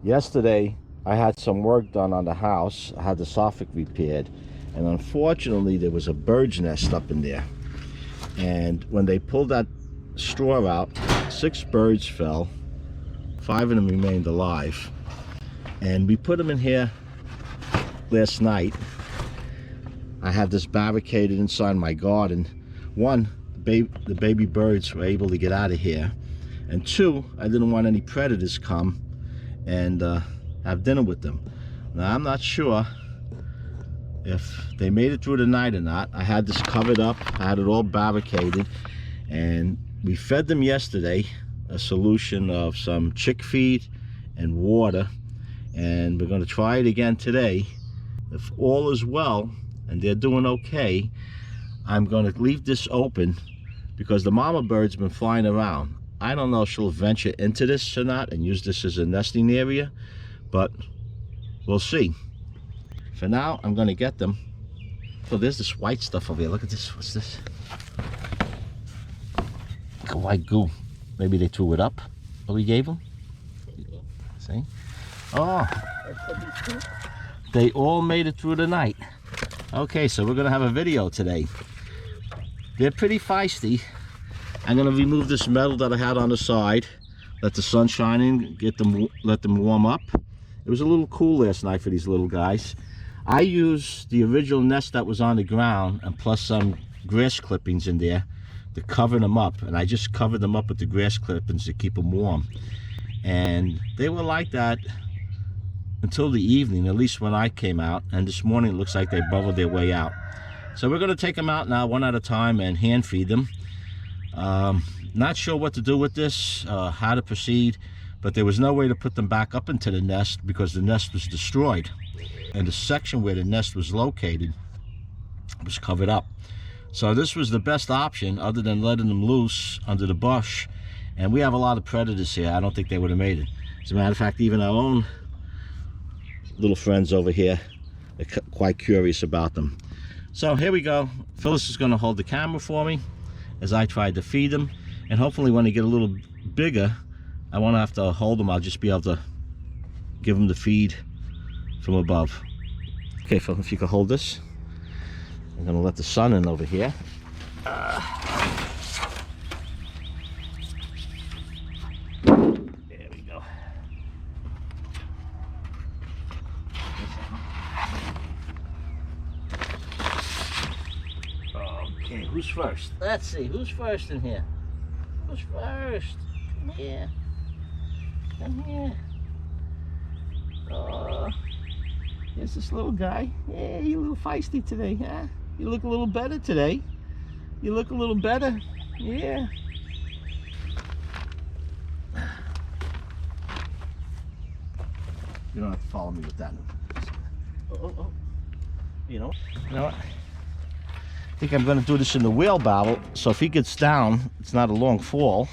Yesterday, I had some work done on the house. I had the soffit repaired, and unfortunately, there was a bird's nest up in there. And when they pulled that straw out, 6 birds fell. 5 of them remained alive. And we put them in here last night. I had this barricaded inside my garden. 1, the baby birds were able to get out of here. And 2, I didn't want any predators come and have dinner with them. Now, I'm not sure if they made it through the night or not. I had this covered up. I had it all barricaded. And we fed them yesterday a solution of some chick feed and water. And we're going to try it again today. If all is well and they're doing okay, I'm going to leave this open because the mama bird's been flying around. I don't know if she'll venture into this or not and use this as a nesting area, but we'll see. For now, I'm going to get them. Oh, there's this white stuff over here. Look at this. What's this? Look at white goo. Maybe they threw it up. What we gave them? See? Oh, they all made it through the night. Okay, so we're going to have a video today. They're pretty feisty. I'm going to remove this metal that I had on the side, let the sun shine in, let them warm up. It was a little cool last night for these little guys. I used the original nest that was on the ground and plus some grass clippings in there to cover them up, and I just covered them up with the grass clippings to keep them warm. And they were like that until the evening, at least when I came out, and this morning it looks like they bubbled their way out. So we're going to take them out now one at a time and hand feed them. Not sure what to do with this, how to proceed, but there was no way to put them back up into the nest because the nest was destroyed, and the section where the nest was located was covered up. So this was the best option other than letting them loose under the bush, and we have a lot of predators here. I don't think they would have made it. As a matter of fact, even our own little friends over here are quite curious about them. So here we go. Phyllis is going to hold the camera for me as I tried to feed them, and hopefully when they get a little bigger, I won't have to hold them. I'll just be able to give them the feed from above. Okay, Phil, if you could hold this. I'm going to let the sun in over here. There we go. Okay, who's first? Let's see, who's first in here? Who's first? Come here. Come here. Oh, here's this little guy. Yeah, you're a little feisty today, huh? You look a little better today. You look a little better. Yeah. You don't have to follow me with that. Oh. You know what? I think I'm going to do this in the wheelbarrow, so if he gets down, it's not a long fall,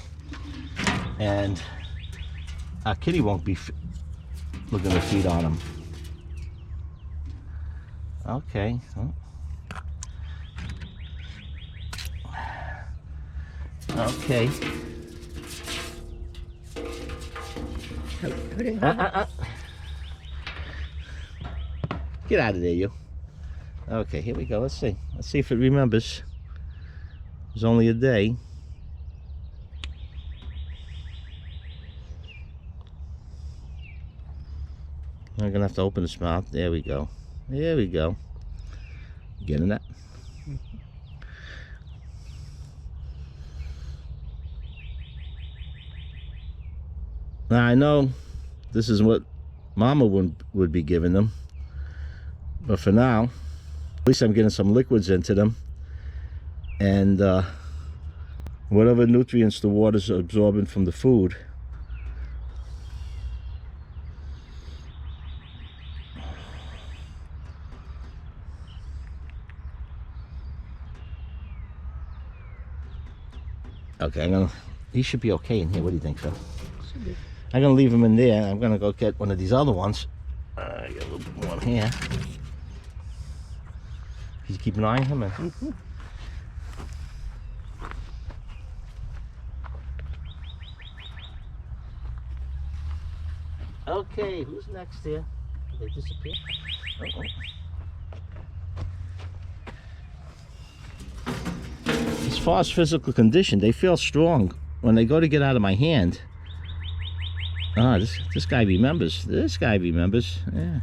and our kitty won't be looking to feed on him. Okay. Okay. Get out of there, you. Okay, here we go. Let's see. Let's see if it remembers. It was only a day. I'm gonna have to open its mouth. There we go. There we go. Getting that? Now I know this is what Mama would be giving them, but for now, at least I'm getting some liquids into them, and whatever nutrients the water's absorbing from the food. Okay, he should be okay in here. What do you think, Phil? Should be. I'm gonna leave him in there. I'm gonna go get one of these other ones. I got a little bit more here. You keep an eye on him. Okay, who's next here? Did they disappear? Uh-oh. As far as physical condition, they feel strong. When they go to get out of my hand, this guy remembers. This guy remembers. Yeah.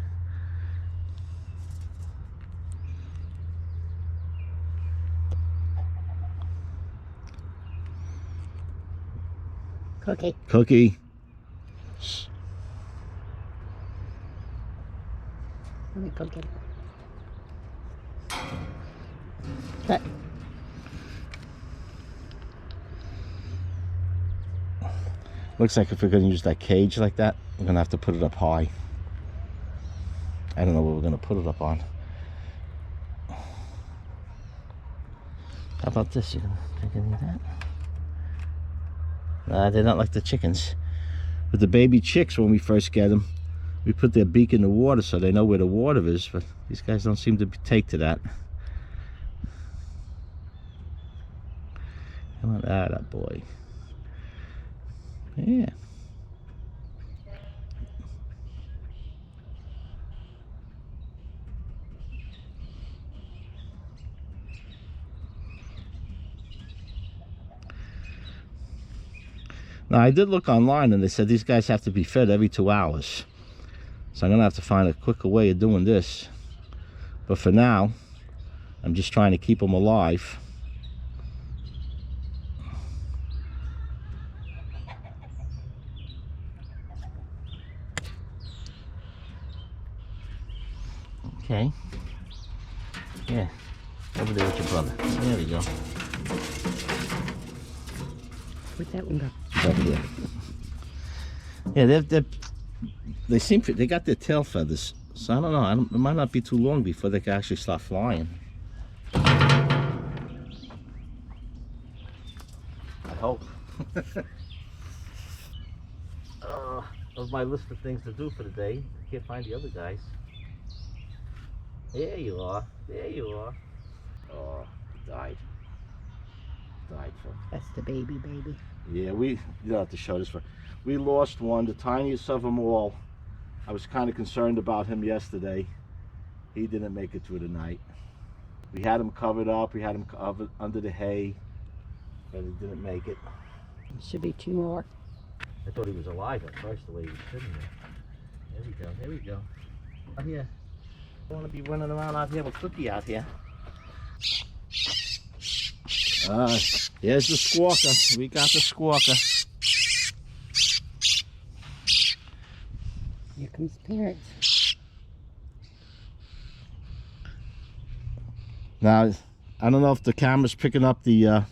Cookie. Cookie. Let me go get it. But Looks like if we're going to use that cage like that, we're going to have to put it up high. I don't know what we're going to put it up on. How about this? You can take any of that? Nah, they're not like the chickens. With the baby chicks, when we first get them, we put their beak in the water so they know where the water is, but these guys don't seem to take to that. Come on, that boy. Yeah. Now, I did look online and they said these guys have to be fed every 2 hours. So I'm going to have to find a quicker way of doing this. But for now, I'm just trying to keep them alive. Okay. Yeah. Over there with your brother. There we go. where'd that one go? Over here. Yeah, they seem they got their tail feathers, so I don't know. It might not be too long before they can actually start flying. I hope. Of my list of things to do for the day, I can't find the other guys. There you are. There you are. Oh, he died. Died from. That's the baby. Yeah, you don't have to show this one. We lost one, the tiniest of them all. I was kind of concerned about him yesterday. He didn't make it through the night. We had him covered up. We had him covered under the hay, but he didn't make it. Should be 2 more. I thought he was alive at first, the way he was sitting there. There we go. There we go. Out here. I don't want to be running around out here with Cookie out here. Here's the squawker. We got the squawker. Here comes parents. Now, I don't know if the camera's picking up the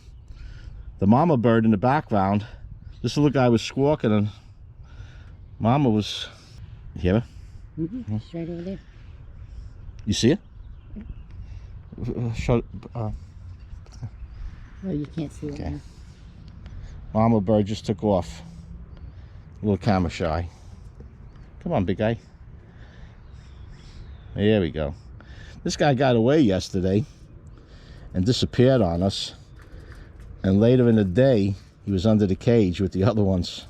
mama bird in the background. This little guy was squawking and mama was... You hear her? Mm-hmm. It's right over there. You see it? Oh, you can't see it. Okay. Now. Mama bird just took off. A little camera shy. Come on, big guy. There we go. This guy got away yesterday and disappeared on us. And later in the day, he was under the cage with the other ones.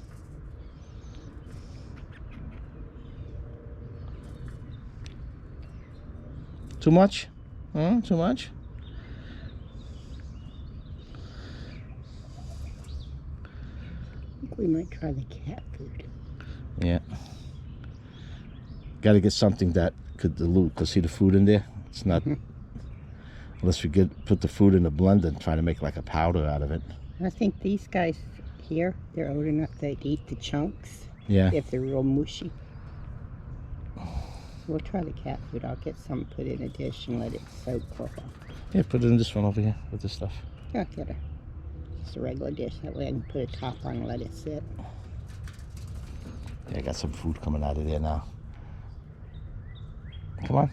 Too much? Too much? I think we might try the cat food. Yeah. Got to get something that could dilute. Cause see the food in there? It's not... Unless we put the food in a blender and try to make like a powder out of it. I think these guys here, they're old enough to eat the chunks. Yeah. If they're real mushy. We'll try the cat food. I'll get some put in a dish and let it soak for a while. Yeah, put it in this one over here with this stuff. I'll get just a regular dish. That way I can put a top on and let it sit. Yeah, I got some food coming out of there now. Come on.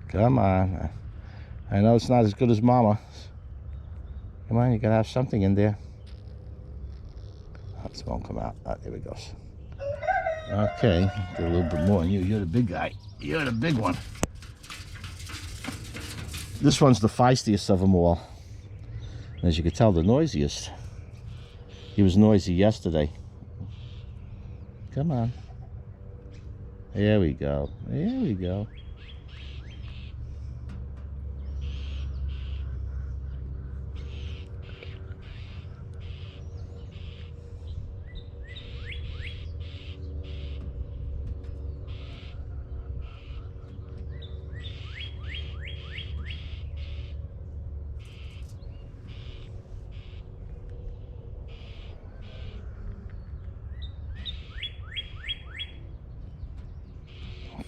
Come on. I know it's not as good as Mama. Come on, you gotta have something in there. Oh, this won't come out. Oh, there it goes. Okay, get a little bit more. You're the big guy. You're the big one. This one's the feistiest of them all. And as you can tell, the noisiest. He was noisy yesterday. Come on. There we go. There we go.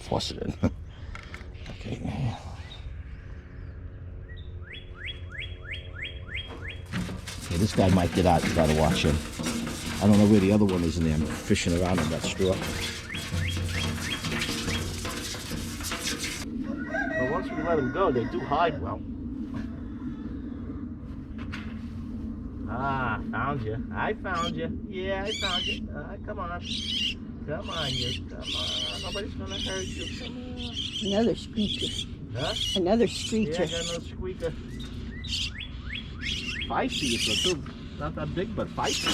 Force it in. Okay. Okay, this guy might get out. You gotta watch him. I don't know where the other one is in there. I'm fishing around in that straw. Well, once we let them go, they do hide well. Ah, found you. I found you. Yeah, I found you. Come on. Come on, you. Come on. Nobody's gonna hurt you. Come on. Another screecher. Huh? Another screecher. Yeah, I got another squeaker. Feisty, it's a good, not that big, but feisty.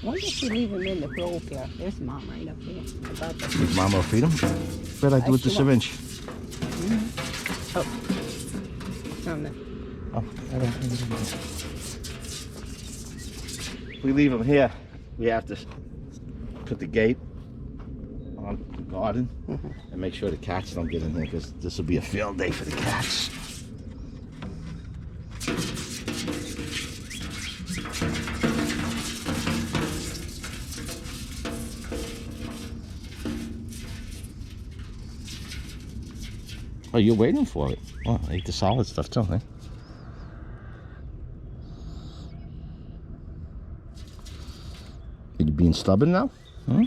I wonder if we leave him in the rope here. There's Mom right up here. Above us. Did Mama feed him? What'd I do with the syringe? Oh. It's on the... Oh, I don't think it. We leave him here. We have to put the gate on the garden and make sure the cats don't get in there, because this will be a field day for the cats. Oh, you're waiting for it. Well, I ate the solid stuff too, huh? Are you being stubborn now? Hmm?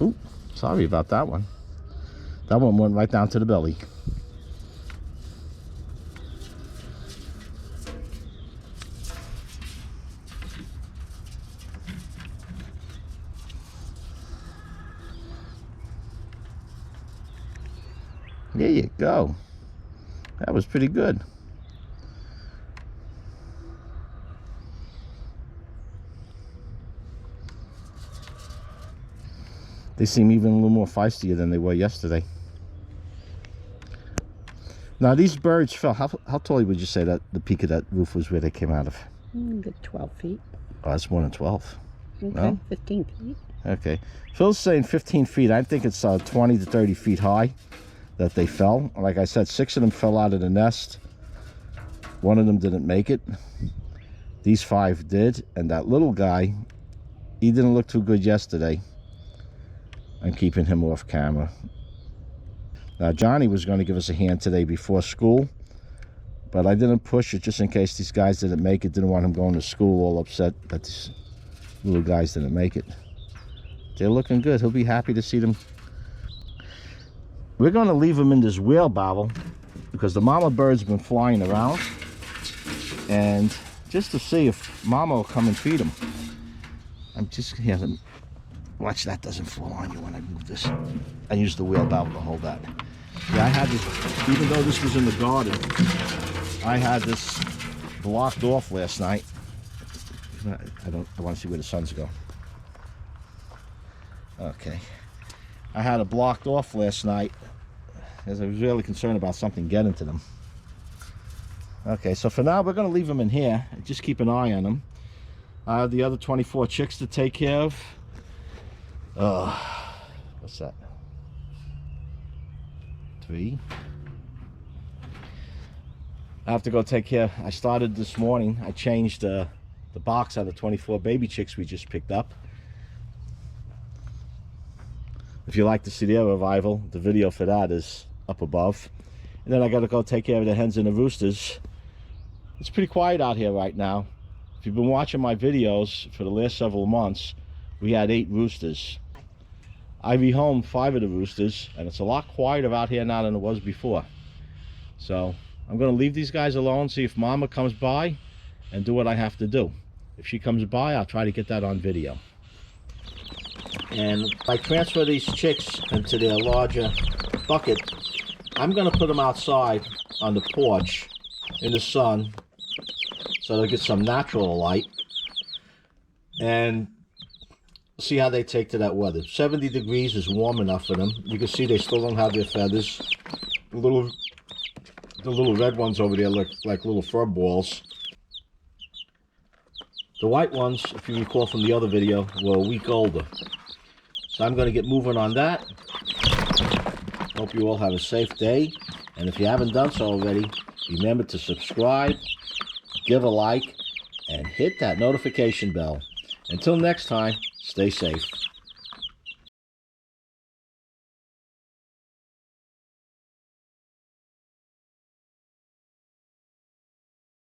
Ooh, sorry about that one. That one went right down to the belly. There you go. That was pretty good. They seem even a little more feistier than they were yesterday. Now these birds fell. How tall would you say that the peak of that roof was where they came out of? Good 12 feet. Oh, that's more than 12. Okay, No? 15 feet. Okay. Phil's saying 15 feet. I think it's 20 to 30 feet high that they fell. Like I said, 6 of them fell out of the nest. 1 of them didn't make it. These 5 did. And that little guy, he didn't look too good yesterday. I'm keeping him off camera. Now Johnny was going to give us a hand today before school, but I didn't push it just in case these guys didn't make it. Didn't want him going to school all upset that these little guys didn't make it. They're looking good. He'll be happy to see them. We're going to leave them in this wheelbarrow because the mama bird's been flying around, and just to see if Mama will come and feed them. I'm just here. Watch that doesn't fall on you when I move this. I use the wheelbarrow to hold that. Yeah, I had this, even though this was in the garden, I had this blocked off last night. I want to see where the sun's go. Okay. I had it blocked off last night because I was really concerned about something getting to them. Okay, so for now we're going to leave them in here and just keep an eye on them. I have the other 24 chicks to take care of. What's that? 3. I have to go take care. I started this morning. I changed the box out of 24 baby chicks we just picked up. If you like to see their revival, the video for that is up above. And then I got to go take care of the hens and the roosters. It's pretty quiet out here right now. If you've been watching my videos for the last several months, we had 8 roosters. I rehomed 5 of the roosters, and it's a lot quieter out here now than it was before. So I'm going to leave these guys alone, see if Mama comes by, and do what I have to do. If she comes by, I'll try to get that on video. And if I transfer these chicks into their larger bucket, I'm going to put them outside on the porch in the sun so they'll get some natural light and see how they take to that weather. 70 degrees is warm enough for them. You can see they still don't have their feathers. The little red ones over there look like little fur balls. The white ones, if you recall from the other video, were a week older. So I'm going to get moving on that. Hope you all have a safe day. And if you haven't done so already, remember to subscribe, give a like, and hit that notification bell. Until next time, stay safe.